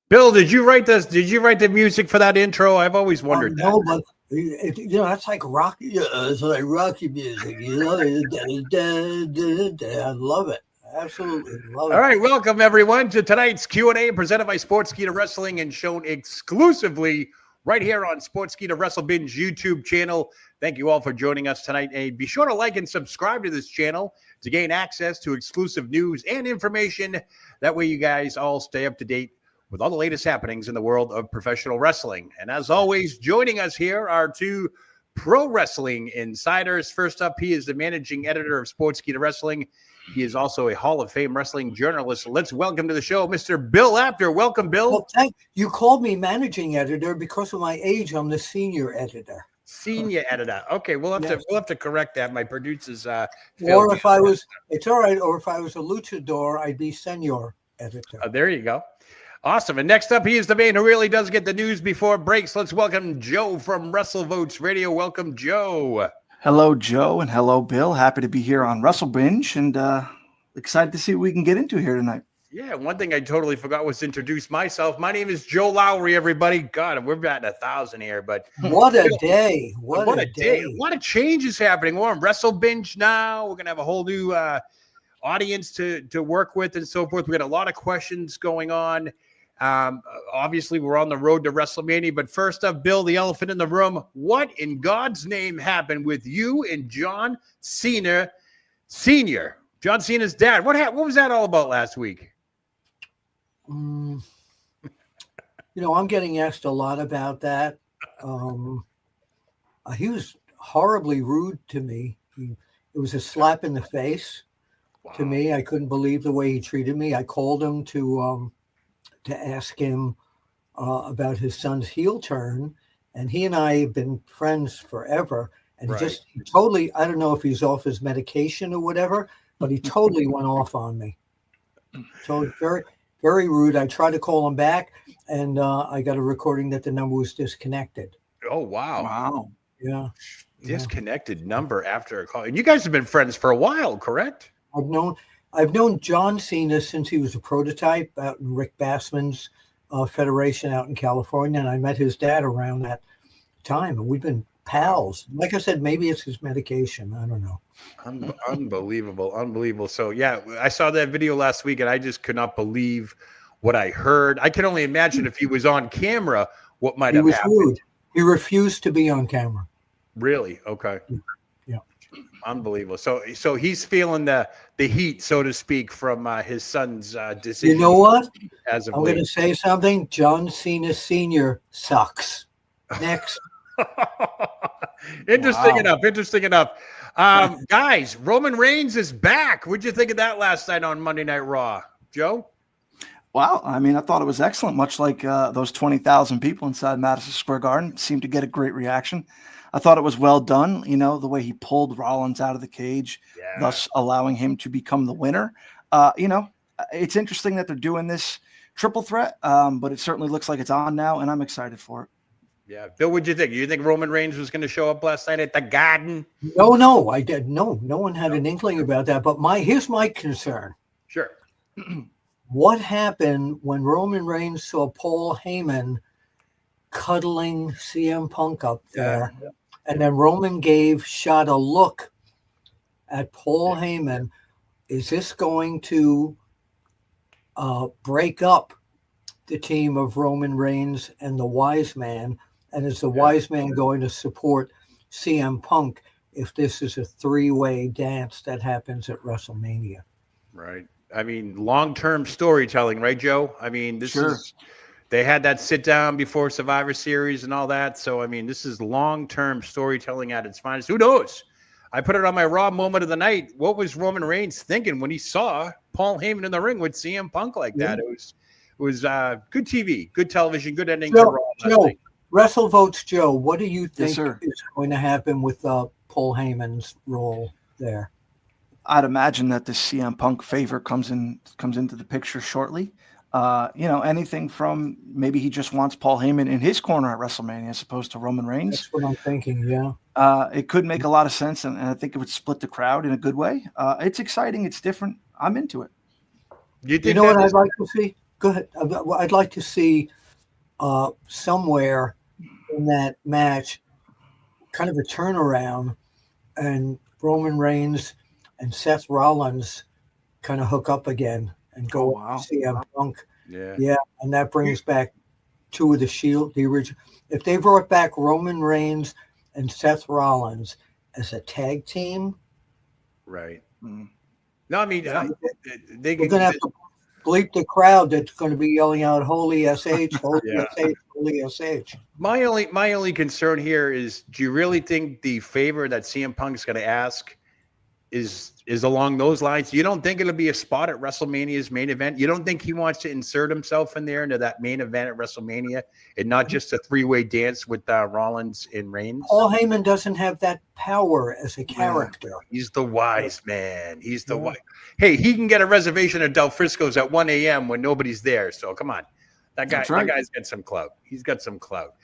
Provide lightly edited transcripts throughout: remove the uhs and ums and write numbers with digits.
Bill, did you write this? Did you write the music for that intro? I've always wondered that. No, but that's like rocky. It's like rocky music. I love it. Absolutely love it. All right, welcome everyone to tonight's Q&A presented by Sportskeeda Wrestling and shown exclusively right here on Sportskeeda WrestleBinge YouTube channel. Thank you all for joining us tonight. And be sure to like and subscribe to this channel to gain access to exclusive news and information. That way you guys all stay up to date with all the latest happenings in the world of professional wrestling. And as always, joining us here are two pro wrestling insiders. First up, he is the managing editor of Sportskeeda Wrestling. He is also a Hall of Fame wrestling journalist. Let's welcome to the show, Mr. Bill Apter. Welcome, Bill. Well, you called me managing editor because of my age. I'm the senior editor. Senior editor. Okay, we'll have to correct that. My producers. It's all right. Or if I was a luchador, I'd be senior editor. There you go. Awesome. And next up, he is the man who really does get the news before it breaks. Let's welcome Joe from WrestleVotes Radio. Welcome, Joe. Hello, Joe, and hello, Bill. Happy to be here on WrestleBinge, and excited to see what we can get into here tonight. Yeah, one thing I totally forgot was to introduce myself. My name is Joe Lowry, everybody. God, we're batting 1,000 here, but what a day. What a day. A lot of changes happening. We're on WrestleBinge now. We're going to have a whole new audience to work with and so forth. We got a lot of questions going on. Obviously, we're on the road to WrestleMania, but first up, Bill, the elephant in the room. What in God's name happened with you and John Cena Senior? John Cena's dad. What was that all about last week? I'm getting asked a lot about that. He was horribly rude to me. It was a slap in the face to me. I couldn't believe the way he treated me. I called him to ask him about his son's heel turn, and he and I have been friends forever. And he totally, I don't know if he's off his medication or whatever, but he totally went off on me. So very, very rude. I tried to call him back, and I got a recording that the number was disconnected. Oh, wow. Wow. Yeah. Disconnected number after a call. And you guys have been friends for a while, correct? I've known John Cena since he was a prototype out in Rick Bassman's federation out in California, and I met his dad around that time, and we've been pals. Like I said, maybe it's his medication. I don't know. Unbelievable. So, yeah, I saw that video last week, and I just could not believe what I heard. I can only imagine if he was on camera, what might have happened. Rude. He refused to be on camera. Really? Okay. Yeah. Unbelievable. So he's feeling the heat, so to speak, from his son's decision. You know what? I'm going to say something. John Cena Senior sucks. Next. Interesting enough. Guys, Roman Reigns is back. What'd you think of that last night on Monday Night Raw? Joe? Wow. I mean, I thought it was excellent, much like those 20,000 people inside Madison Square Garden seemed to get a great reaction. I thought it was well done, the way he pulled Rollins out of the cage, thus allowing him to become the winner. It's interesting that they're doing this triple threat, but it certainly looks like it's on now, and I'm excited for it. Yeah. Bill, what'd you think? You think Roman Reigns was going to show up last night at the Garden? No, I did. No one had an inkling about that. But here's my concern. Sure. What happened when Roman Reigns saw Paul Heyman cuddling CM Punk up there? Yeah. And then Roman shot a look at Paul Heyman. Is this going to break up the team of Roman Reigns and the Wise Man? And is the Wise Man going to support CM Punk if this is a three-way dance that happens at WrestleMania? Right. I mean, long-term storytelling, right, Joe? I mean, they had that sit down before Survivor Series and all that. So, I mean, this is long-term storytelling at its finest. Who knows? I put it on my Raw moment of the night. What was Roman Reigns thinking when he saw Paul Heyman in the ring with CM Punk like that? It was good TV, good television, good ending to Raw. Joe, WrestleVotes, Joe, what do you think is going to happen with Paul Heyman's role there? I'd imagine that the CM Punk favor comes into the picture shortly. Anything from maybe he just wants Paul Heyman in his corner at WrestleMania as opposed to Roman Reigns. That's what I'm thinking, yeah. It could make a lot of sense, and I think it would split the crowd in a good way. It's exciting. It's different. I'm into it. You know what I'd like to see? Go ahead. I'd like to see somewhere in that match kind of a turnaround, and Roman Reigns and Seth Rollins kind of hook up again and go CM Punk. Yeah, and that brings back two of the Shield, the original. If they brought back Roman Reigns and Seth Rollins as a tag team, right? No, I mean we're going to have to bleep the crowd that's going to be yelling out "Holy SH, Holy SH, Holy SH." My only concern here is: do you really think the favor that CM Punk's going to ask is along those lines? You don't think it'll be a spot at WrestleMania's main event? You don't think he wants to insert himself in there into that main event at WrestleMania and not just a three-way dance with Rollins and Reigns? Paul Heyman doesn't have that power as a character. He's the wise man. He's the wise. Hey, he can get a reservation at Del Frisco's at 1 a.m. when nobody's there. So come on. That guy's got some clout. He's got some clout.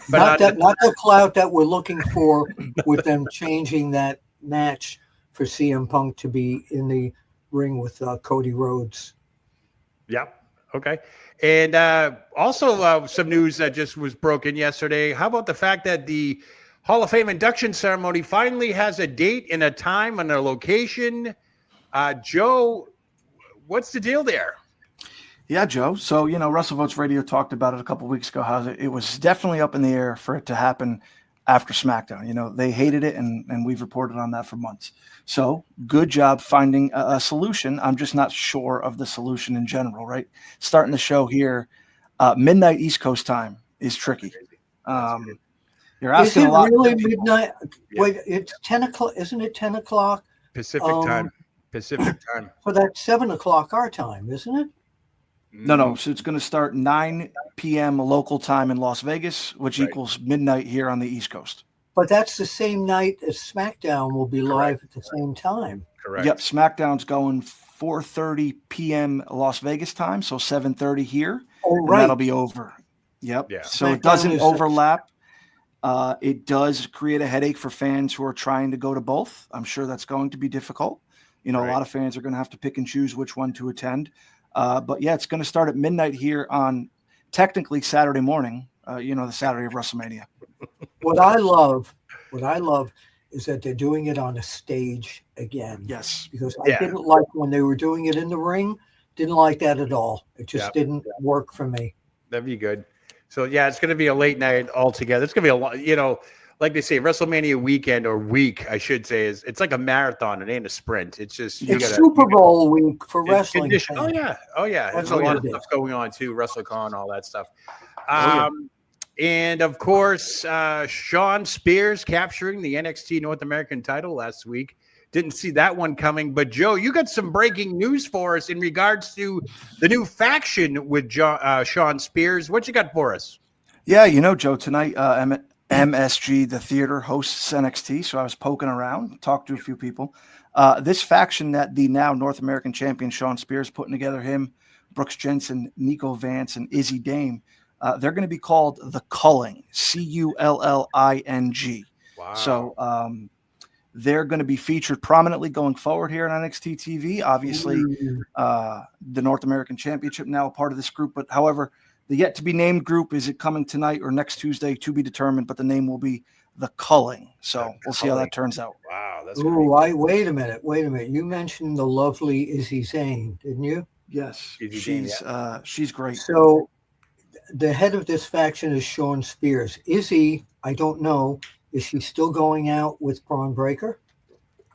But not the clout that we're looking for with them changing that match for CM Punk to be in the ring with Cody Rhodes. Yep. Okay. And also some news that just was broken yesterday. How about the fact that the Hall of Fame induction ceremony finally has a date and a time and a location? Joe, what's the deal there? Yeah, Joe. So, WrestleVotes Radio talked about it a couple of weeks ago, how it was definitely up in the air for it to happen after SmackDown. They hated it, and we've reported on that for months. So good job finding a solution. I'm just not sure of the solution in general, right? Starting the show here, midnight East Coast time is tricky. You're asking is it a lot. Really midnight? Yeah. Wait, it's 10 o'clock. Isn't it 10 o'clock? Pacific time. Pacific time. So that's 7 o'clock our time, isn't it? No. So it's going to start 9 p.m. local time in Las Vegas, which equals midnight here on the East Coast. But that's the same night as SmackDown will be live at the same time. Correct. Yep. SmackDown's going 4:30 p.m. Las Vegas time, so 7:30 here. Oh, and right. That'll be over. Yep. Yeah. So it doesn't overlap. It does create a headache for fans who are trying to go to both. I'm sure that's going to be difficult. A lot of fans are going to have to pick and choose which one to attend. But yeah, it's going to start at midnight here on technically Saturday morning, the Saturday of WrestleMania. What I love is that they're doing it on a stage again. Yes. Because I didn't like when they were doing it in the ring. Didn't like that at all. It just didn't work for me. That'd be good. So yeah, it's going to be a late night altogether. It's going to be a lot, like they say, WrestleMania weekend or week, I should say, it's like a marathon. It ain't a sprint. It's just Super Bowl week for wrestling. Oh yeah. There's a lot of stuff going on too. WrestleCon, all that stuff. And of course, Shawn Spears capturing the NXT North American title last week. Didn't see that one coming. But Joe, you got some breaking news for us in regards to the new faction with Shawn Spears. What you got for us? Yeah, Joe, tonight MSG, the theater, hosts NXT. So I was poking around, talked to a few people. This faction that the now North American champion Shawn Spears putting together, him, Brooks Jensen, Nico Vance, and Izzy Dame, they're going to be called the Culling, Culling. Wow. So they're going to be featured prominently going forward here on NXT TV. Obviously, the North American Championship now a part of this group. But however, the yet to be named group, is it coming tonight or next Tuesday to be determined? But the name will be the Culling. So we'll see how that turns out. Wow, that's great. Wait a minute. You mentioned the lovely Izzy Zane, didn't you? Yes, Izzy she's great. So the head of this faction is Shawn Spears. Izzy, I don't know. Is she still going out with Braun Breaker?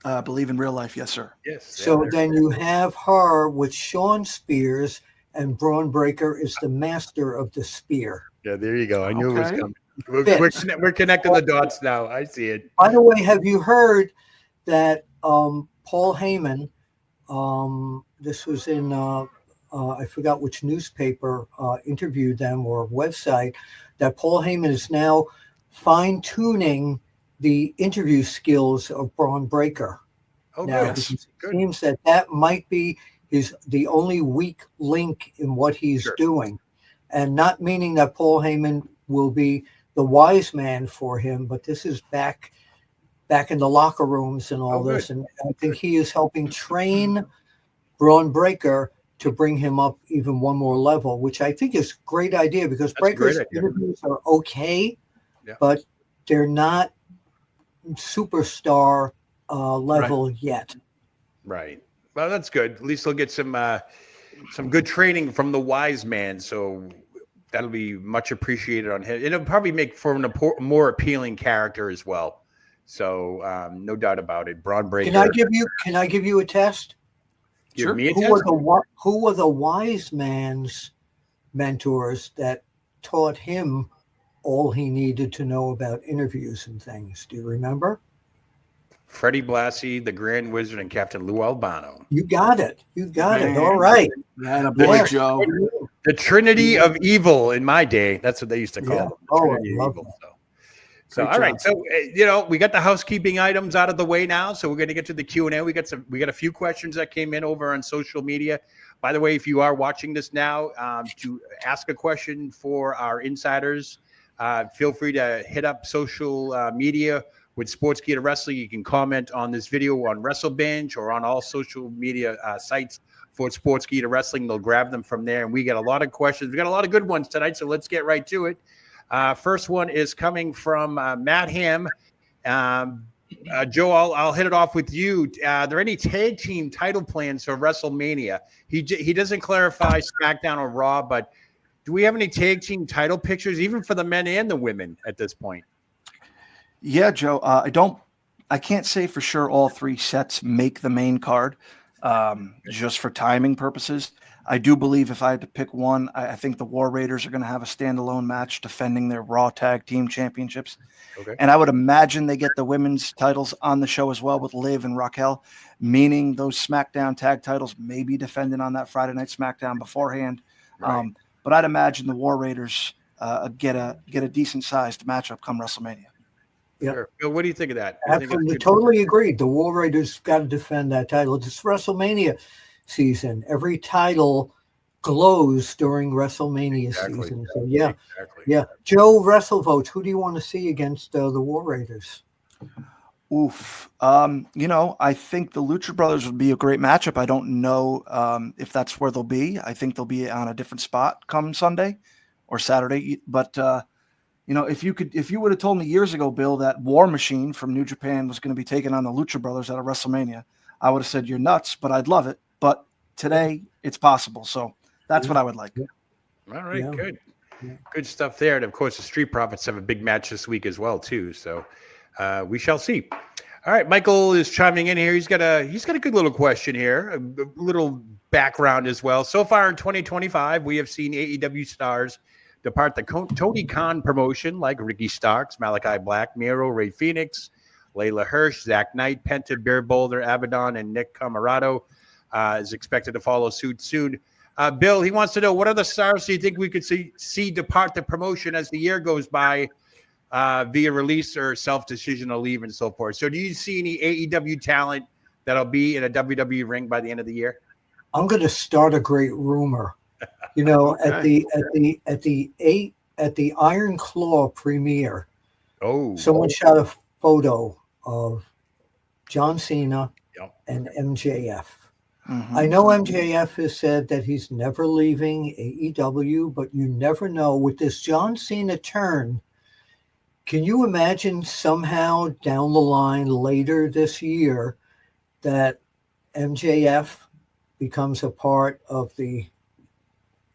I believe in real life, yes, sir. Yes. So then you have her with Shawn Spears, and Braun Breaker is the master of the spear. Yeah, there you go. I knew it was coming. We're connecting the dots now. I see it. By the way, have you heard that Paul Heyman, this was in, I forgot which newspaper interviewed them or website, that Paul Heyman is now fine-tuning the interview skills of Braun Breaker. Oh, now, good. because Good. it seems that might be the only weak link in what he's Sure. doing. And not meaning that Paul Heyman will be the wise man for him, but this is back in the locker rooms and all this. Good. And I think he is helping train Braun Breaker to bring him up even one more level, which I think is a great idea, because That's a great Breaker's idea. interviews are okay, Yeah. but they're not superstar level yet. Right. Well, that's good. At least he'll get some good training from the wise man. So that'll be much appreciated on him. It'll probably make for a more appealing character as well. So no doubt about it. Braun Breaker. Can I give you a test? Give Sure. me a Who test. were the wise man's mentors that taught him all he needed to know about interviews and things? Do you remember? Freddie Blassie, the Grand Wizard, and Captain Lou Albano. You got it. Man. All right. That a boy, Yeah. Joe. The Trinity of Evil in my day. That's what they used to call Yeah. them. Oh, I Trinity of love Evil. that. So Great all right. job. So we got the housekeeping items out of the way now. So we're going to get to the Q&A. We got a few questions that came in over on social media. By the way, if you are watching this now, to ask a question for our insiders, feel free to hit up social media with Sportskeeda Wrestling. You can comment on this video on WrestleBinge or on all social media sites for Sportskeeda Wrestling. They'll grab them from there. And we got a lot of questions. We got a lot of good ones tonight. So let's get right to it. First one is coming from Matt Ham. Joe, I'll hit it off with you. Are there any tag team title plans for WrestleMania? He doesn't clarify SmackDown or Raw, but do we have any tag team title pictures, even for the men and the women at this point? Yeah, Joe. I can't say for sure all three sets make the main card, just for timing purposes. I do believe if I had to pick one, I think the War Raiders are going to have a standalone match defending their Raw Tag Team Championships. Okay. And I would imagine they get the women's titles on the show as well with Liv and Raquel, meaning those SmackDown tag titles may be defended on that Friday Night SmackDown beforehand. Right. But I'd imagine the War Raiders get a decent sized matchup come WrestleMania. Yeah. Sure. Bill, what do you think of that? You think it's Absolutely, good? totally agreed. The War Raiders got to defend that title. It's WrestleMania season. Every title glows during WrestleMania season. So yeah, Exactly. yeah. Joe, WrestleVotes, who do you want to see against the War Raiders? Oof. I think the Lucha Brothers would be a great matchup. I don't know if that's where they'll be. I think they'll be on a different spot come Sunday or Saturday. But if you would have told me years ago, Bill, that War Machine from New Japan was going to be taking on the Lucha Brothers at a WrestleMania, I would have said you're nuts, but I'd love it. But today it's possible. So that's what I would like. All right, Yeah. good. Yeah. Good stuff there. And of course, the Street Profits have a big match this week as well, too. So we shall see. All right, Michael is chiming in here. He's got a good little question here, a little background as well. So far in 2025, we have seen AEW stars depart the Tony Khan promotion, like Ricky Starks, Malachi Black, Miro, Ray Phoenix, Layla Hirsch, Zach Knight, Penta, Bear Boulder, Abaddon, and Nick Camarado is expected to follow suit soon. Bill, he wants to know, what other stars do you think we could see depart the promotion as the year goes by via release or self-decision to leave and so forth? So do you see any AEW talent that'll be in a WWE ring by the end of the year? I'm going to start a great rumor. Okay. at the Iron Claw premiere, Oh, someone shot a photo of John Cena Yep. and MJF. Mhm. I know MJF has said that he's never leaving AEW, but you never know. With this John Cena turn, can you imagine somehow down the line later this year that MJF becomes a part of the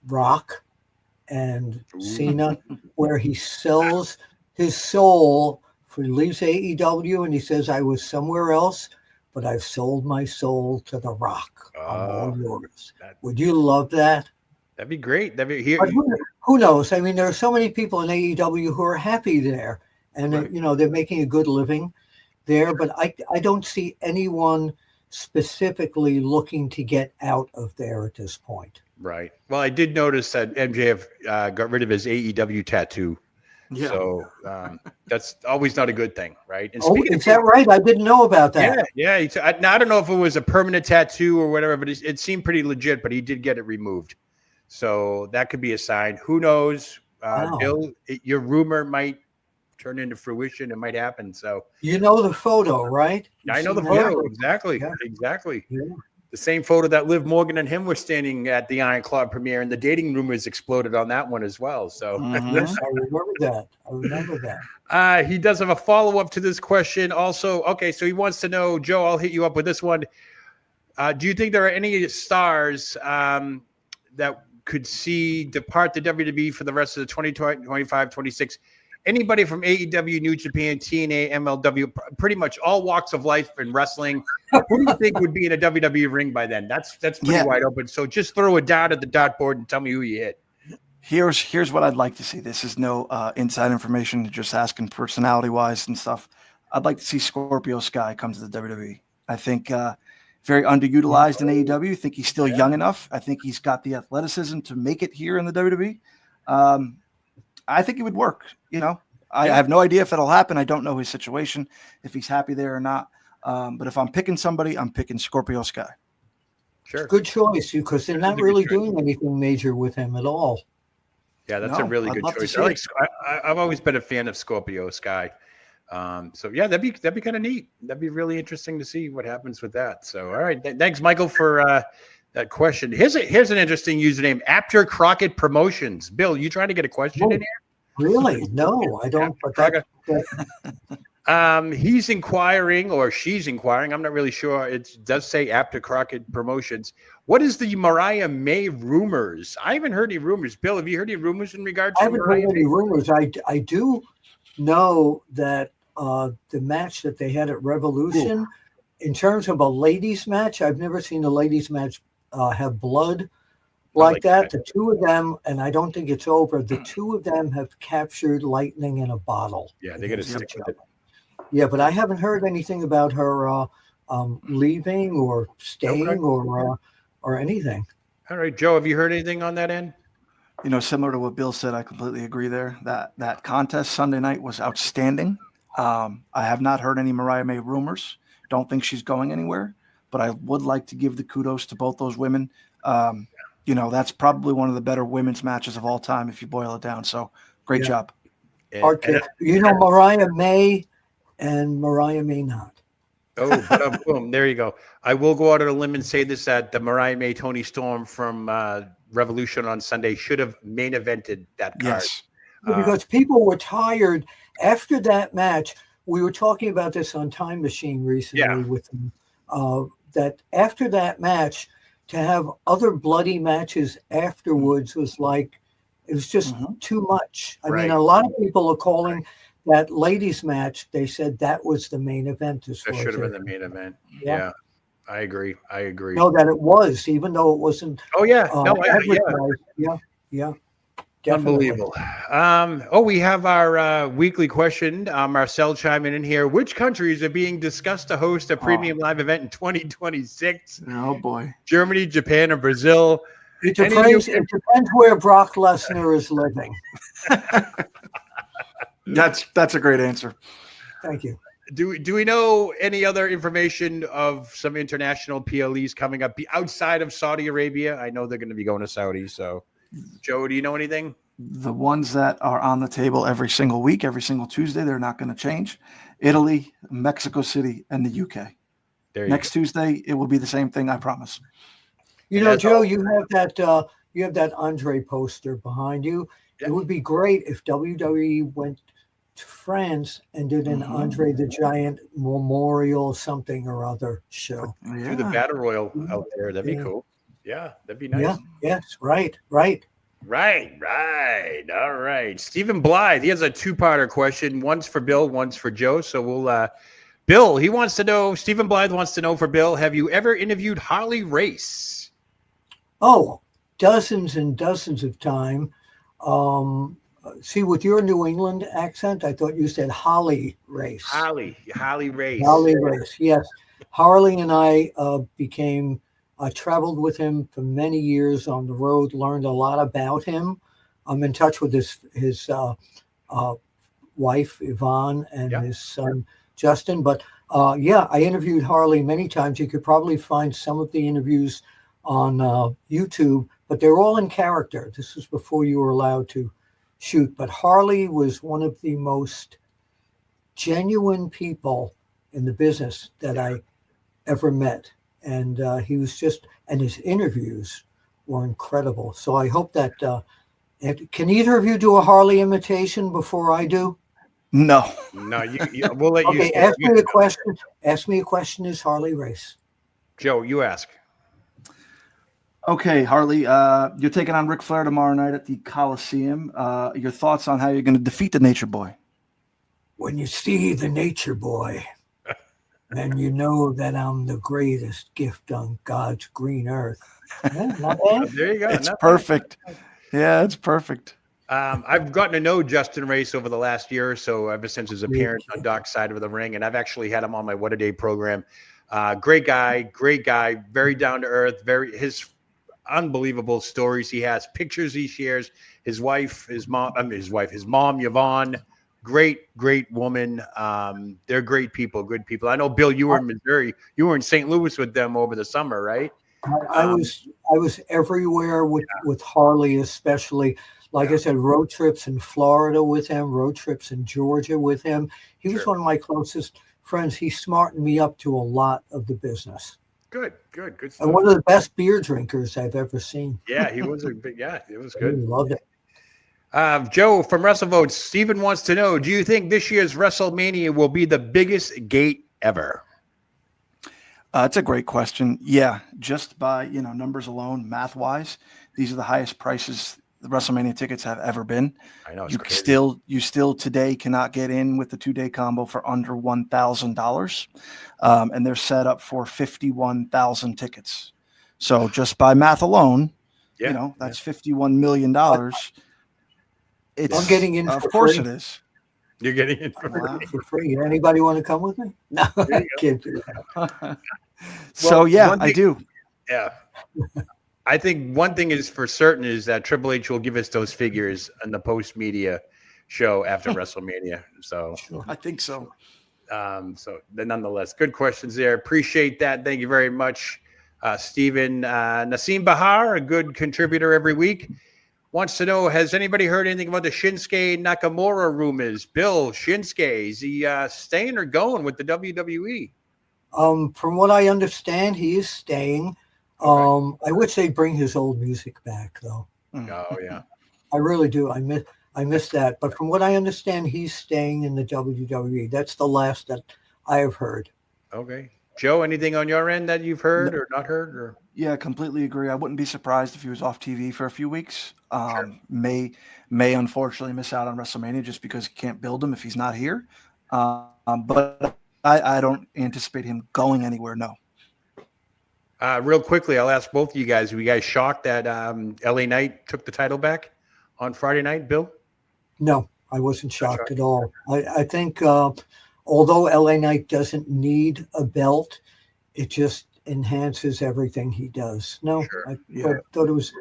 Rock and Cena, where he sells his soul leaves AEW and he says, I was somewhere else, but I've sold my soul to The Rock. I'm all yours. Would you love that? That'd be great. That'd be here. But who knows? I mean, there are so many people in AEW who are happy there, and Right. they're making a good living there. But I don't see anyone specifically looking to get out of there at this point. Right. Well, I did notice that MJF got rid of his AEW tattoo Yeah. So that's always not a good thing, right? And Oh, is that right? I didn't know about that. Yeah. Now, I don't know if it was a permanent tattoo or whatever, but it seemed pretty legit. But he did get it removed, so that could be a sign. Who knows? Wow. Bill, your rumor might turn into fruition. It might happen. So you know the photo, right? I know the photo exactly. Yeah. The same photo that Liv Morgan and him were standing at the Iron Claw premiere, and the dating rumors exploded on that one as well. So yes, I remember that. He does have a follow-up to this question also. Okay, so he wants to know, Joe, I'll hit you up with this one. Do you think there are any stars that could see depart the WWE for the rest of the 2025, 26? Anybody from AEW, New Japan, TNA, MLW, pretty much all walks of life in wrestling. Who do you think would be in a WWE ring by then? That's pretty wide open. So just throw a dart at the dartboard and tell me who you hit. Here's what I'd like to see. This is no inside information, just asking personality-wise and stuff. I'd like to see Scorpio Sky come to the WWE. I think very underutilized in AEW. I think he's still young enough. I think he's got the athleticism to make it here in the WWE. I think it would work. I have no idea if it'll happen. I don't know his situation, if he's happy there or not. But if I'm picking somebody, I'm picking Scorpio Sky. Sure. Good choice, because they're not really doing anything major with him at all. Yeah, that's a really good choice. I've always been a fan of Scorpio Sky. So yeah, that'd be kind of neat. That'd be really interesting to see what happens with that. So all right, thanks, Michael, for that question. Here's an interesting username: Apter Crockett Promotions. Bill, you trying to get a question in here? Really? No, I don't. But he's inquiring, or she's inquiring. I'm not really sure. It does say Apter Crockett Promotions. What is the Mariah May rumors? I haven't heard any rumors. Bill, have you heard any rumors in regards to Mariah May? I haven't heard any rumors. I do know that the match that they had at Revolution, in terms of a ladies match, I've never seen a ladies match have blood like that. The two of them, and I don't think it's over, the two of them have captured lightning in a bottle. Yeah, they got to stick with it. Yeah, but I haven't heard anything about her leaving or staying or anything. All right, Joe, have you heard anything on that end? Similar to what Bill said, I completely agree there. That contest Sunday night was outstanding. I have not heard any Mariah May rumors. Don't think she's going anywhere, but I would like to give the kudos to both those women. That's probably one of the better women's matches of all time if you boil it down. So great job. Mariah May and Mariah May not. Oh, but boom, there you go. I will go out on a limb and say this, that the Mariah May Toni Storm from Revolution on Sunday should have main evented that card. Yes. Because people were tired after that match. We were talking about this on Time Machine recently with them, that after that match, to have other bloody matches afterwards was like, it was just too much. I mean, a lot of people are calling that ladies match, they said that was the main event. That should have been the main event. Yeah. I agree. No, that it was, even though it wasn't. Oh, yeah. Yeah. Definitely. Unbelievable. We have our weekly question. Marcel chiming in here. Which countries are being discussed to host a premium live event in 2026? Oh, boy. Germany, Japan, or Brazil? It depends where Brock Lesnar is living. That's a great answer. Thank you. Do we know any other information of some international PLEs coming up outside of Saudi Arabia? I know they're going to be going to Saudi. So, Joe, do you know anything? The ones that are on the table every single week, every single Tuesday, they're not going to change. Italy, Mexico City, and the UK. Next Tuesday, it will be the same thing. I promise. Joe, you have that Andre poster behind you. Yeah. It would be great if WWE went to France and did an Andre the Giant memorial something or other show. Do the Battle Royal out there. That'd be cool. Yeah, that'd be nice. Yeah, yes, right. All right. Stephen Blythe, he has a two-parter question. One's for Bill, one's for Joe. So we'll Bill, he wants to know, Stephen Blythe wants to know for Bill, have you ever interviewed Harley Race? Oh, dozens and dozens of time. See, with your New England accent, I thought you said Harley Race. Harley Race. Harley Race, yes. Harley and I traveled with him for many years on the road, learned a lot about him. I'm in touch with his wife Yvonne and Yeah. his son Justin. But yeah, I interviewed Harley many times. You could probably find some of the interviews on YouTube, but they're all in character. This was before you were allowed to shoot. But Harley was one of the most genuine people in the business that I ever met. And he was just, and his interviews were incredible. So I hope that, can either of you do a Harley imitation before I do? No. No, we'll let you. Okay, ask me a question. Ask me a question. Is Harley Race? Joe, you ask. Okay, Harley, you're taking on Ric Flair tomorrow night at the Coliseum. Your thoughts on how you're going to defeat the Nature Boy? When you see the Nature Boy, then you know that I'm the greatest gift on God's green earth. Yeah, not bad. There you go. It's perfect. Yeah, it's perfect. I've gotten to know Justin Race over the last year or so, ever since his appearance on Doc's Side of the Ring, and I've actually had him on my What a Day program. Great guy, very down to earth, his unbelievable stories he has, pictures he shares, his mom, Yvonne, great woman. They're great people, good people. I know, Bill, you were in Missouri, you were in St. Louis with them over the summer, right? I was everywhere with Harley, especially. Like I said, road trips in Florida with him, road trips in Georgia with him. He was one of my closest friends. He smartened me up to a lot of the business. Good stuff. And one of the best beer drinkers I've ever seen. Yeah, he was it was good. I loved it. Joe from WrestleVotes, Steven wants to know, do you think this year's WrestleMania will be the biggest gate ever? It's a great question. Yeah, just by numbers alone, math-wise, these are the highest prices the WrestleMania tickets have ever been. I know. You still today cannot get in with the 2-day combo for under $1,000, and they're set up for 51,000 tickets. So just by math alone, that's $51 million. It's, I'm getting in. Of for course, free. it is. You're getting in for free. Anybody want to come with me? No, can't do that. So I do. Yeah. I think one thing is for certain is that Triple H will give us those figures in the post-media show after WrestleMania. So I think so. Nonetheless, good questions there. Appreciate that. Thank you very much, Stephen. Nassim Bahar, a good contributor every week, wants to know, has anybody heard anything about the Shinsuke Nakamura rumors? Bill, Shinsuke, is he staying or going with the WWE? From what I understand, he is staying. Okay. I wish they'd bring his old music back, though. Oh, yeah. I really do. I miss that. But from what I understand, he's staying in the WWE. That's the last that I have heard. Okay. Joe, anything on your end that you've heard or not heard? Or? Yeah, completely agree. I wouldn't be surprised if he was off TV for a few weeks. May unfortunately miss out on WrestleMania just because he can't build him if he's not here. But I don't anticipate him going anywhere, no. Real quickly, I'll ask both of you guys, were you guys shocked that LA Knight took the title back on Friday night, Bill? No, I wasn't shocked at all. I think although LA Knight doesn't need a belt, it just enhances everything he does. No, sure. I thought it was,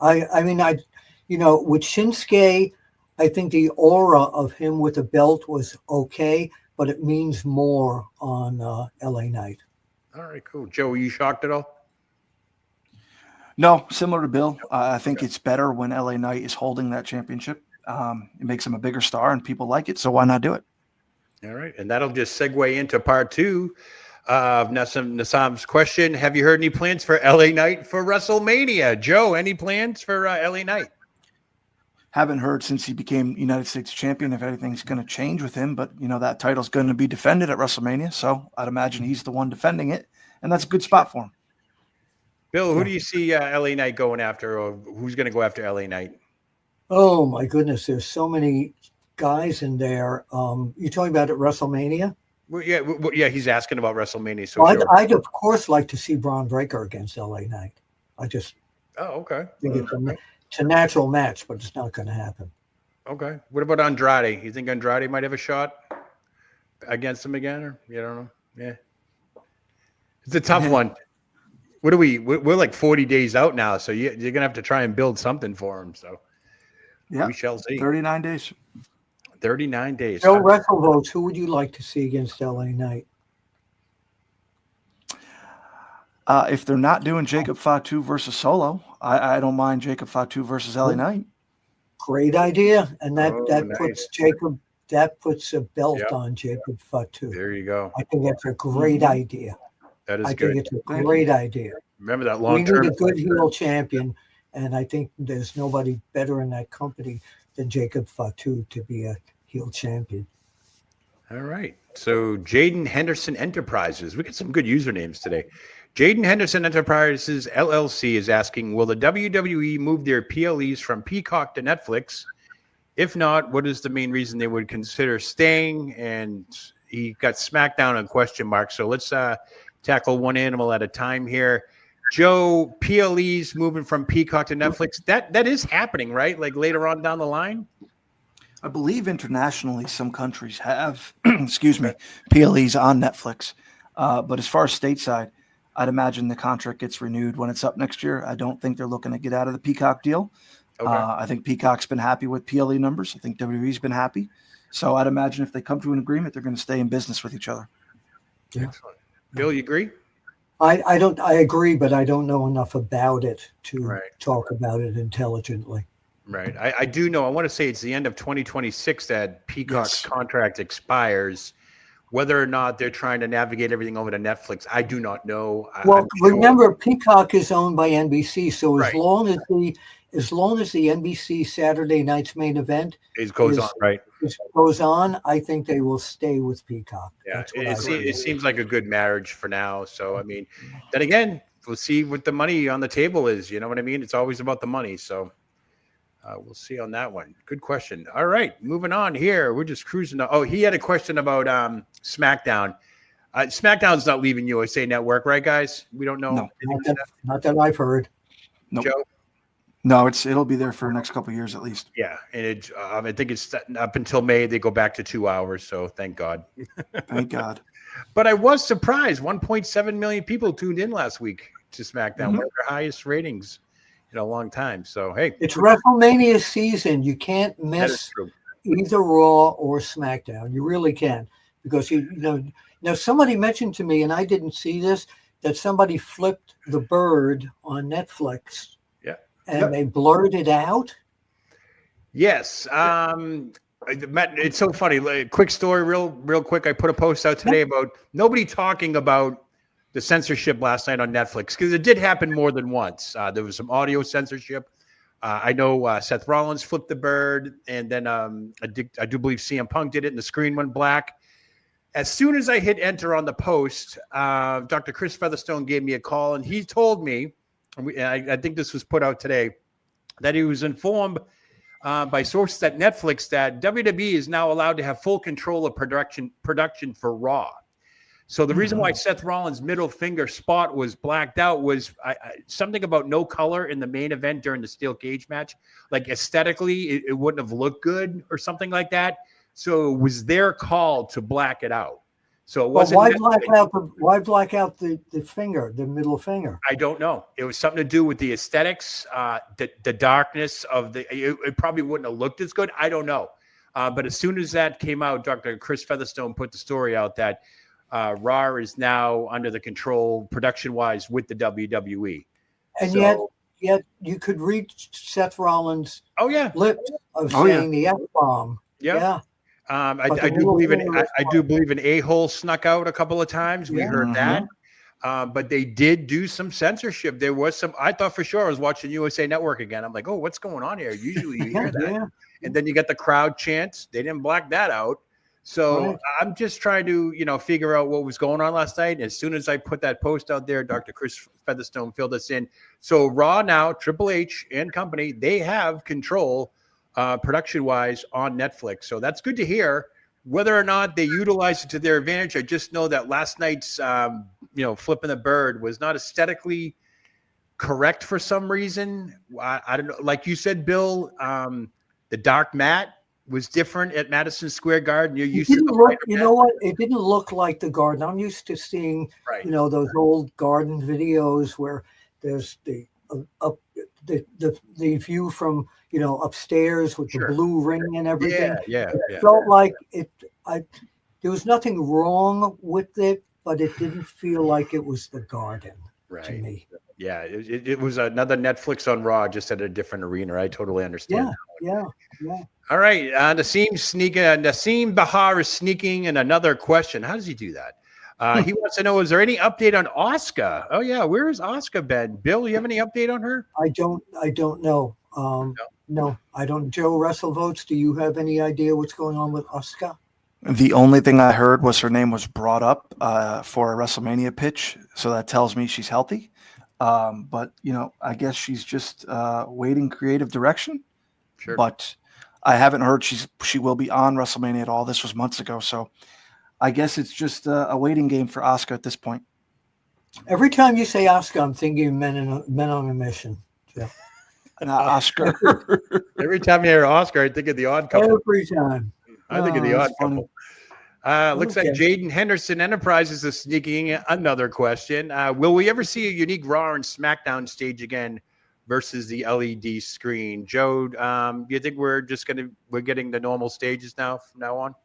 I mean, with Shinsuke, I think the aura of him with a belt was okay, but it means more on LA Knight. All right, cool. Joe, were you shocked at all? No, similar to Bill. I think it's better when LA Knight is holding that championship. It makes him a bigger star and people like it. So why not do it? All right. And that'll just segue into part 2 of Nassam's question. Have you heard any plans for LA Knight for WrestleMania? Joe, any plans for LA Knight? Haven't heard since he became United States champion if anything's going to change with him, but that title's going to be defended at WrestleMania, so I'd imagine he's the one defending it, and that's a good spot for him. Bill, who do you see LA Knight going after, or who's going to go after LA Knight? Oh my goodness, there's so many guys in there. You talking about at WrestleMania? Well, yeah, he's asking about WrestleMania. So I'd of course like to see Braun Breaker against LA Knight. Okay. Think it's a natural match, but it's not going to happen. Okay. What about Andrade? You think Andrade might have a shot against him again, or you don't know? Yeah, it's a tough one. What are we? We're like 40 days out now, so you're gonna have to try and build something for him. So yeah, we shall see. 39 days. 39 days. So WrestleVotes, who would you like to see against LA Knight? If they're not doing Jacob Fatu versus Solo, I don't mind Jacob Fatu versus LA Knight. Great idea, and that nice. puts a belt on Jacob Fatu. There you go. I think that's a great idea. That is I good. think it's a great idea. Remember that We long-term. need a good heel champion, and I think there's nobody better in that company than Jacob Fatu to be a heel champion. All right. So Jaden Henderson Enterprises. We got some good usernames today. Jaden Henderson Enterprises LLC is asking, will the WWE move their PLEs from Peacock to Netflix? If not, what is the main reason they would consider staying? And he got SmackDown on question mark. So let's tackle one animal at a time here. Joe, PLEs moving from Peacock to Netflix. That is happening, right? Like later on down the line? I believe internationally some countries have, PLEs on Netflix. But as far as stateside, I'd imagine the contract gets renewed when it's up next year. I don't think they're looking to get out of the Peacock deal. Okay. I think Peacock's been happy with PLE numbers. I think WWE's been happy. So I'd imagine if they come to an agreement, they're going to stay in business with each other. Yeah. Excellent. Bill, you agree? I agree, but I don't know enough about it to talk about it intelligently. Right. I do know. I want to say it's the end of 2026 that Peacock's contract expires. Whether or not they're trying to navigate everything over to Netflix, I do not know. Well, remember, Peacock is owned by NBC, so as long as the NBC Saturday Night's Main Event goes on, I think they will stay with Peacock. Yeah, it seems like a good marriage for now. So, I mean, then again, we'll see what the money on the table is. You know what I mean? It's always about the money. So we'll see on that one. Good question. All right, moving on here. We're just cruising. Oh, he had a question about SmackDown. SmackDown's not leaving USA Network, right, guys? We don't know. No, not that I've heard. Nope. Joe? No, it'll be there for the next couple of years at least. Yeah, and I think it's up until May. They go back to 2 hours, so thank God. Thank God. But I was surprised. 1.7 million people tuned in last week to SmackDown, one of their highest ratings in a long time. So, hey. It's WrestleMania season. You can't miss either Raw or SmackDown. You really can't. Because, now somebody mentioned to me, and I didn't see this, that somebody flipped the bird on Netflix. And they blurred it out? Yes. It's so funny. Like, quick story, real quick. I put a post out today about nobody talking about the censorship last night on Netflix, because it did happen more than once. There was some audio censorship. I know Seth Rollins flipped the bird, and then I do believe CM Punk did it, and the screen went black. As soon as I hit enter on the post, Dr. Chris Featherstone gave me a call, and he told me, I think this was put out today, that he was informed by sources at Netflix that WWE is now allowed to have full control of production for Raw. So the reason why Seth Rollins' middle finger spot was blacked out was something about no color in the main event during the steel cage match. Like aesthetically, it wouldn't have looked good or something like that. So it was their call to black it out. So it wasn't. Why black out the finger, the middle finger? I don't know. It was something to do with the aesthetics, the darkness of it probably wouldn't have looked as good. I don't know. But as soon as that came out, Dr. Chris Featherstone put the story out that Raw is now under the control production-wise with the WWE. And yet you could read Seth Rollins' lips of saying the F-bomb. Yeah. I do believe an a-hole snuck out a couple of times. We heard that. But they did do some censorship. There was some, I thought for sure I was watching USA Network again. I'm like, oh, what's going on here? Usually you hear that. And then you get the crowd chants. They didn't black that out. So I'm just trying to, figure out what was going on last night. As soon as I put that post out there, Dr. Chris Featherstone filled us in. So Raw now, Triple H and company, they have control production-wise on Netflix. So that's good to hear. Whether or not they utilize it to their advantage, I just know that last night's, flipping the bird was not aesthetically correct for some reason. I don't know. Like you said, Bill, the dark mat was different at Madison Square Garden. You're used to you know what? It didn't look like the Garden. I'm used to seeing, those old Garden videos where there's the the view from upstairs with Sure. the blue ring and everything. Yeah. It felt like it. There was nothing wrong with it, but it didn't feel like it was the Garden to me. Yeah, it was another Netflix on Raw, just at a different arena. I totally understand. Yeah. All right, Naseem Bahar is sneaking in another question. How does he do that? He wants to know: is there any update on Asuka? Oh yeah, where is Asuka been? Bill, you have any update on her? I don't know. No, I don't. Joe WrestleVotes, do you have any idea what's going on with Asuka? The only thing I heard was her name was brought up for a WrestleMania pitch, so that tells me she's healthy. But I guess she's just waiting creative direction. Sure. But I haven't heard she will be on WrestleMania at all. This was months ago, so I guess it's just a waiting game for Asuka at this point. Every time you say Asuka, I'm thinking men on a mission. Yeah. Oscar. Every time you hear Oscar, I think of the Odd Couple. Every time. I think of the Odd funny. Couple. Looks like Jaden Henderson Enterprises is sneaking in another question. Will we ever see a unique Raw and SmackDown stage again versus the LED screen? Joe, do you think we're getting the normal stages now from now on?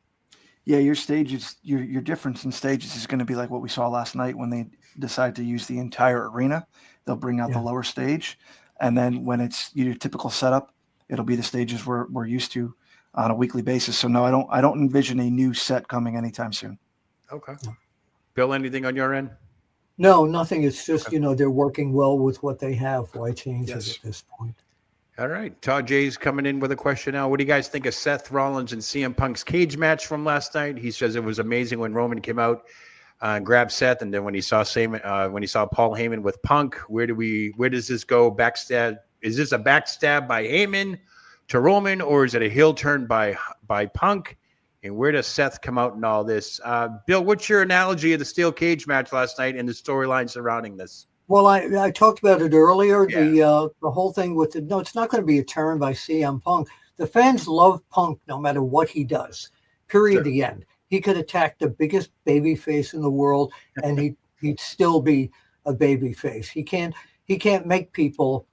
Yeah, your stages, your difference in stages is going to be like what we saw last night when they decide to use the entire arena. They'll bring out the lower stage, and then when it's your typical setup, it'll be the stages we're used to on a weekly basis. So no, I don't envision a new set coming anytime soon. Okay. Bill, anything on your end? No, nothing. It's just, they're working well with what they have. Why change it at this point? All right. Todd J's coming in with a question now. What do you guys think of Seth Rollins and CM Punk's cage match from last night? He says it was amazing when Roman came out and grabbed Seth, and then when he saw Paul Heyman with Punk, where does this go? Backstab? Is this a backstab by Heyman to Roman, or is it a heel turn by Punk? And where does Seth come out in all this? Bill, what's your analogy of the steel cage match last night and the storyline surrounding this? Well, I talked about it earlier. Yeah. The whole thing with it's not going to be a turn by CM Punk. The fans love Punk no matter what he does. Period. The end. He could attack the biggest baby face in the world, and he'd still be a baby face. He can't make people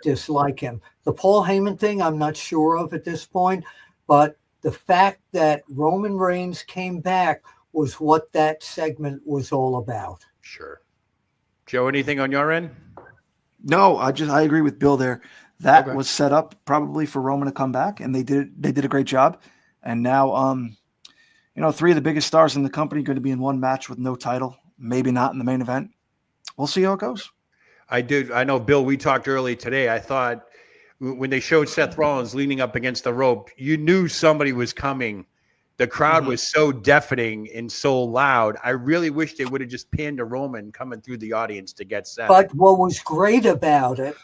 dislike him. The Paul Heyman thing, I'm not sure of at this point, but the fact that Roman Reigns came back was what that segment was all about. Sure. Joe, anything on your end? No, I agree with Bill there. That was set up probably for Roman to come back, and they did a great job. And now, three of the biggest stars in the company are going to be in one match with no title, maybe not in the main event. We'll see how it goes. I know, Bill, we talked early today. I thought when they showed Seth Rollins leaning up against the rope, you knew somebody was coming. The crowd was so deafening and so loud. I really wish they would have just panned to Roman coming through the audience to get Seth. But what was great about it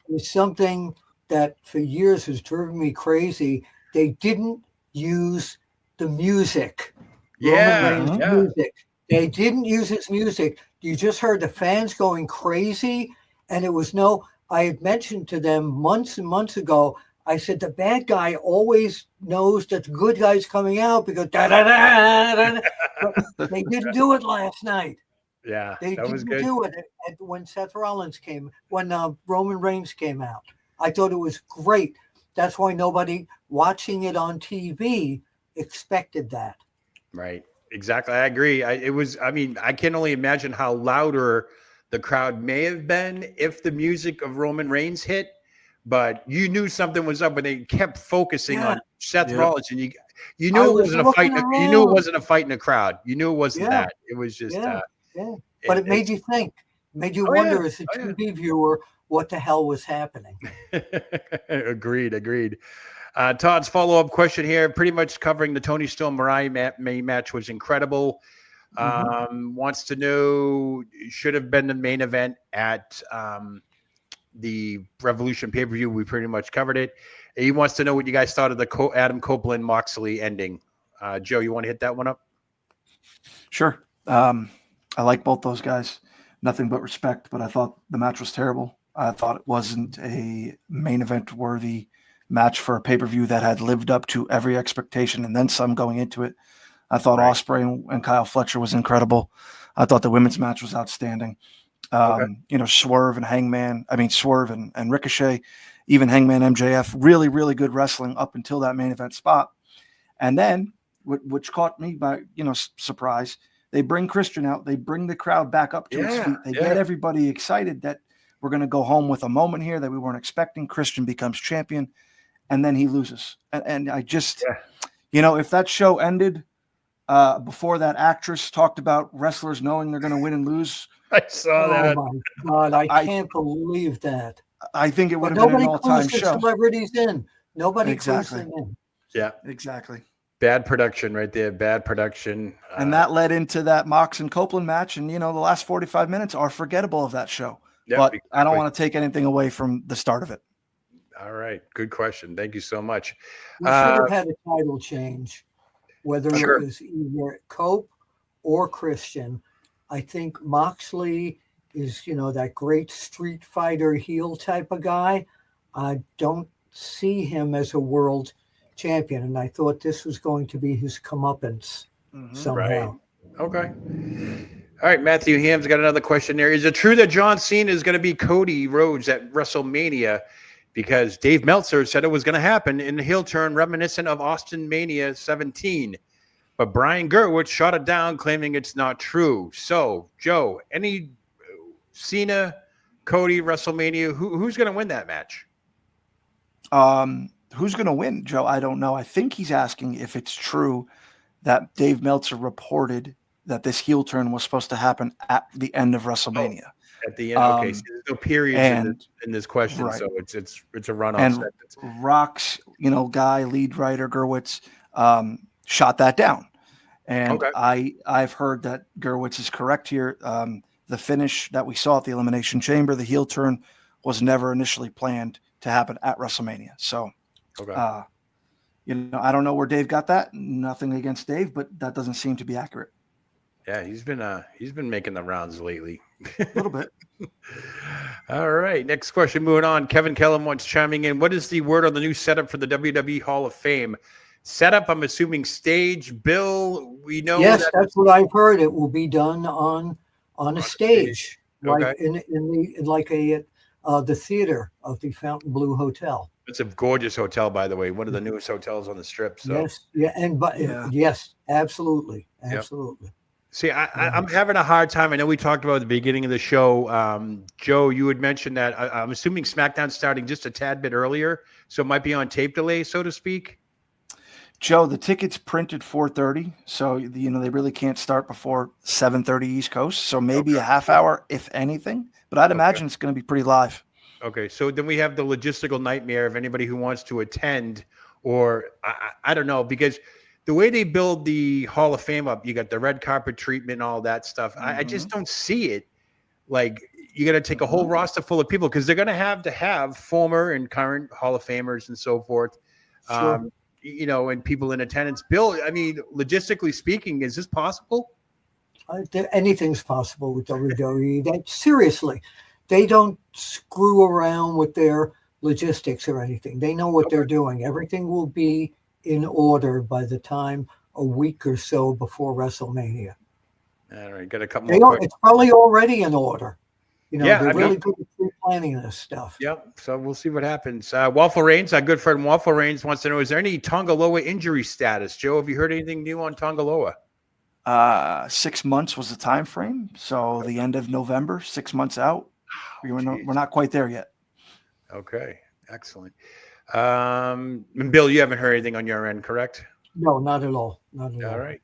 was something that for years has driven me crazy. They didn't use the music. Roman Reigns' music. They didn't use his music. You just heard the fans going crazy. And it was I had mentioned to them months and months ago, I said, the bad guy always knows that the good guy's coming out because da-da-da-da-da. But they didn't do it last night. Yeah, they didn't do it when Seth Rollins when Roman Reigns came out. I thought it was great. That's why nobody watching it on TV expected that. Right. Exactly. I agree. I can only imagine how louder the crowd may have been if the music of Roman Reigns hit. But you knew something was up when they kept focusing on Seth Rollins, and you knew it wasn't a fight. You knew it wasn't a fight in a crowd. You knew it wasn't that. It was just. But it made you think. Made you wonder as a TV viewer what the hell was happening. Agreed. Todd's follow-up question here, pretty much covering the Toni Storm Mariah May match, was incredible. Wants to know, should have been the main event at the Revolution pay-per-view. We pretty much covered it. He wants to know what you guys thought of the Adam Copeland Moxley ending. Joe, you want to hit that one up? Sure. I like both those guys. Nothing but respect, but I thought the match was terrible. I thought it wasn't a main event worthy match for a pay-per-view that had lived up to every expectation and then some going into it. I thought Ospreay and Kyle Fletcher was incredible. I thought the women's match was outstanding. Swerve and Ricochet, even Hangman MJF, really, really good wrestling up until that main event spot. And then, which caught me by, surprise, they bring Christian out. They bring the crowd back up to its feet. They get everybody excited that we're going to go home with a moment here that we weren't expecting. Christian becomes champion, and then he loses. And I just, if that show ended before that actress talked about wrestlers knowing they're going to win and lose. I saw that. Oh, my God. I can't believe that. I think it would have been an all-time show. Celebrities in. Nobody clues them in. Yeah, exactly. Bad production right there. Bad production. And that led into that Mox and Copeland match. And, the last 45 minutes are forgettable of that show. But exactly. I don't want to take anything away from the start of it. All right. Good question. Thank you so much. We should have had a title change, whether it was either Cope or Christian. I think Moxley is, that great street fighter heel type of guy. I don't see him as a world champion, and I thought this was going to be his comeuppance somehow. Right. Okay. All right, Matthew Ham's got another question there. Is it true that John Cena is going to be Cody Rhodes at WrestleMania? Because Dave Meltzer said it was going to happen in the heel turn reminiscent of Austin Mania 17. But Brian Gerwitz shot it down, claiming it's not true. So, Joe, any Cena, Cody, WrestleMania, who's going to win that match? Who's going to win, Joe? I don't know. I think he's asking if it's true that Dave Meltzer reported that this heel turn was supposed to happen at the end of WrestleMania. Oh, at the end, okay. So there's no periods in this question, right. So it's a run-off and sentence. Rock's, guy, lead writer Gerwitz, shot that down, and I've heard that Gerwitz is correct here. The finish that we saw at the Elimination Chamber, the heel turn, was never initially planned to happen at WrestleMania. So. I don't know where Dave got that. Nothing against Dave, but that doesn't seem to be accurate. Yeah, he's been making the rounds lately. A little bit. All right, next question. Moving on. Kevin Kellum wants chiming in. What is the word on the new setup for the WWE Hall of Fame? Setup, I'm assuming stage. Bill, we know. Yes, that's what I've heard. It will be done on a stage, right in the theater of the Fontainebleau Hotel. It's a gorgeous hotel, by the way. One of the newest hotels on the Strip. So. Yes, yes, absolutely. Yep. See, I'm having a hard time. I know we talked about at the beginning of the show. Joe, you had mentioned that I'm assuming SmackDown's starting just a tad bit earlier, so it might be on tape delay, so to speak. Joe, the tickets printed 4:30, so they really can't start before 7:30 East Coast. So maybe a half hour, if anything. But I'd imagine it's going to be pretty live. Okay, so then we have the logistical nightmare of anybody who wants to attend, or I don't know, because the way they build the Hall of Fame up, you got the red carpet treatment and all that stuff. I just don't see it. Like, you got to take a whole roster full of people because they're going to have former and current Hall of Famers and so forth, and people in attendance. Bill, I mean, logistically speaking, is this possible? Anything's possible with WWE. Seriously. They don't screw around with their logistics or anything. They know what they're doing. Everything will be in order by the time a week or so before WrestleMania. All right, got a couple more. It's probably already in order. They're really good at pre-planning this stuff. Yep. So we'll see what happens. Waffle Reigns, our good friend Waffle Reigns wants to know: is there any Tongaloa injury status? Joe, have you heard anything new on Tongaloa? 6 months was the time frame, so the end of November, 6 months out. We're not quite there yet. Okay, excellent. And Bill, you haven't heard anything on your end, correct? No, not at all. Not at all. All right.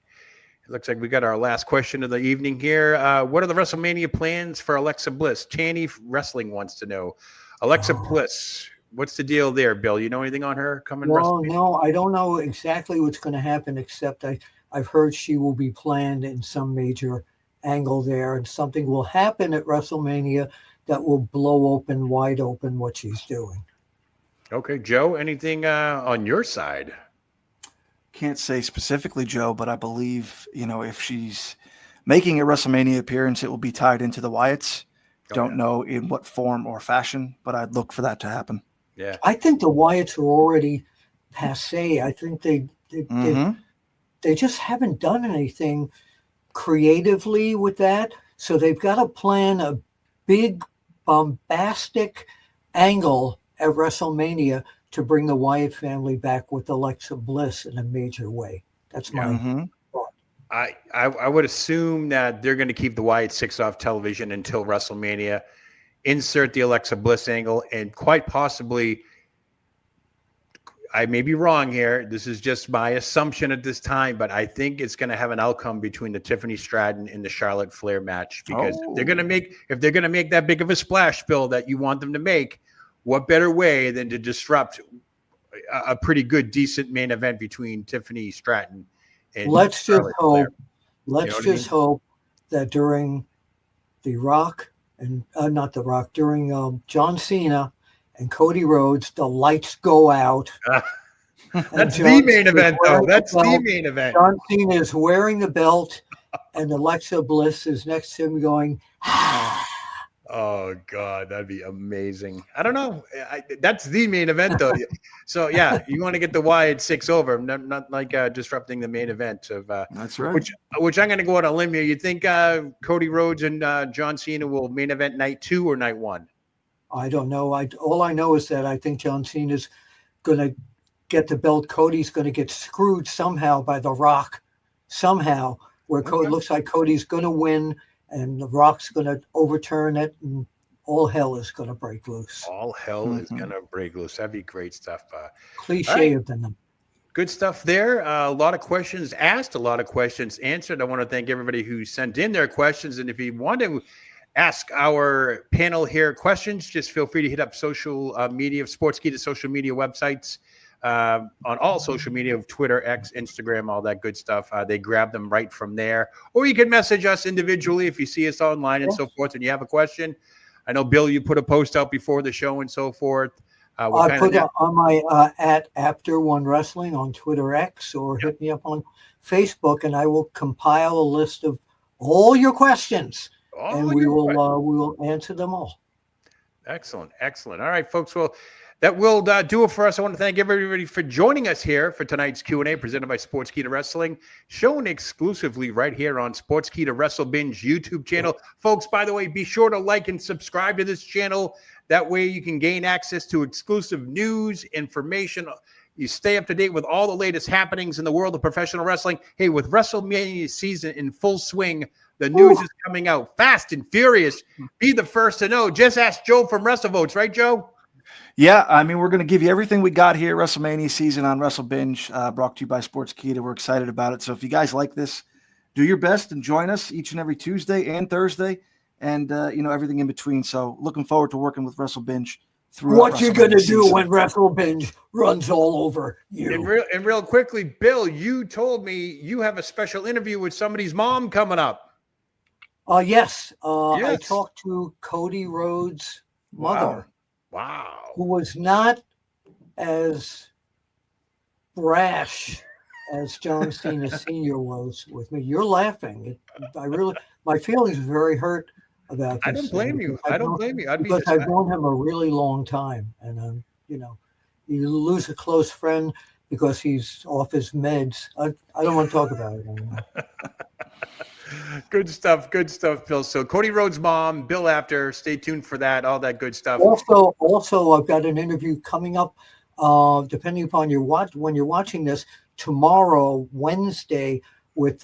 It looks like we got our last question of the evening here. What are the WrestleMania plans for Alexa Bliss? Tanny Wrestling wants to know. Alexa Bliss, what's the deal there, Bill? You know anything on her coming? Well, no, I don't know exactly what's going to happen, except I've heard she will be planned in some major angle there, and something will happen at WrestleMania that will blow wide open what she's doing. Okay, Joe, anything on your side? Can't say specifically, Joe, but I believe, if she's making a WrestleMania appearance, it will be tied into the Wyatts. Don't know in what form or fashion, but I'd look for that to happen. Yeah. I think the Wyatts are already passé. I think they just haven't done anything creatively with that. So they've got to plan a big bombastic angle at WrestleMania to bring the Wyatt family back with Alexa Bliss in a major way. That's my thought. I would assume that they're going to keep the Wyatt Six off television until WrestleMania, insert the Alexa Bliss angle, and quite possibly, I may be wrong here, this is just my assumption at this time, but I think it's going to have an outcome between the Tiffany Stratton and the Charlotte Flair match, because if they're going to make that big of a splash, Bill, that you want them to make, what better way than to disrupt a pretty good, decent main event between Tiffany Stratton and let's Charlotte Flair. Hope that during The Rock and during John Cena and Cody Rhodes, the lights go out. That's the main event, though. That's the main event. John Cena is wearing the belt, and Alexa Bliss is next to him going, Oh, God, that'd be amazing. I don't know. That's the main event, though. So, yeah, you want to get the Wyatt Six over, not like disrupting the main event of That's right. Which I'm going to go out on a limb here. You think Cody Rhodes and John Cena will main event night 2 or night 1? I don't know. All I know is that I think John Cena's going to get the belt. Cody's going to get screwed somehow by The Rock, somehow, where Cody looks like Cody's going to win and The Rock's going to overturn it, and all hell is going to break loose. All hell is going to break loose. That'd be great stuff. Cliche of them. Good stuff there. A lot of questions asked, a lot of questions answered. I want to thank everybody who sent in their questions. And if you want to ask our panel here questions, just feel free to hit up social media, Sportskeeda social media websites, on all social media, of Twitter, X, Instagram, all that good stuff. They grab them right from there. Or you can message us individually if you see us online and so forth and you have a question. I know, Bill, you put a post out before the show and so forth. I put it on my at Apter One Wrestling on Twitter X, or hit me up on Facebook, and I will compile a list of all your questions, and we will answer them all. Excellent. All right, folks. Well, that will do it for us. I want to thank everybody for joining us here for tonight's Q&A presented by Sportskeeda Wrestling, shown exclusively right here on Sportskeeda WrestleBinge YouTube channel. Folks, by the way, be sure to like and subscribe to this channel. That way you can gain access to exclusive news, information. You stay up to date with all the latest happenings in the world of professional wrestling. Hey, with WrestleMania season in full swing, the news is coming out fast and furious. Be the first to know. Just ask Joe from WrestleVotes, right, Joe? Yeah, I mean, we're going to give you everything we got here, WrestleMania season on WrestleBinge, brought to you by Sportskeeda. We're excited about it. So if you guys like this, do your best and join us each and every Tuesday and Thursday, and everything in between. So looking forward to working with WrestleBinge throughout. What you going to do when WrestleBinge runs all over you? And real quickly, Bill, you told me you have a special interview with somebody's mom coming up. Yes. I talked to Cody Rhodes' mother. Wow. Who was not as brash as John Cena Senior was with me. You're laughing. My feelings are very hurt about this. I don't blame you. I don't blame you. Because I've known him a really long time. And, you lose a close friend because he's off his meds. I don't want to talk about it anymore. Good stuff, Bill. So Cody Rhodes' mom, Bill Apter, stay tuned for that, all that good stuff. Also, I've got an interview coming up, depending upon when you're watching this, tomorrow, Wednesday, with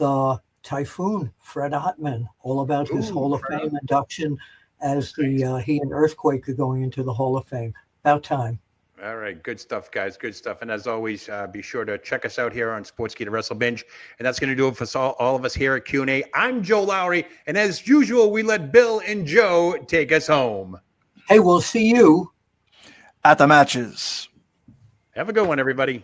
Typhoon Fred Ottman, all about his Hall of Fame induction as he and Earthquake are going into the Hall of Fame. About time. All right. Good stuff, guys. Good stuff. And as always, be sure to check us out here on Sportskeeda WrestleBinge. And that's going to do it for all of us here at Q&A. I'm Joe Lowry. And as usual, we let Bill and Joe take us home. Hey, we'll see you at the matches. Have a good one, everybody.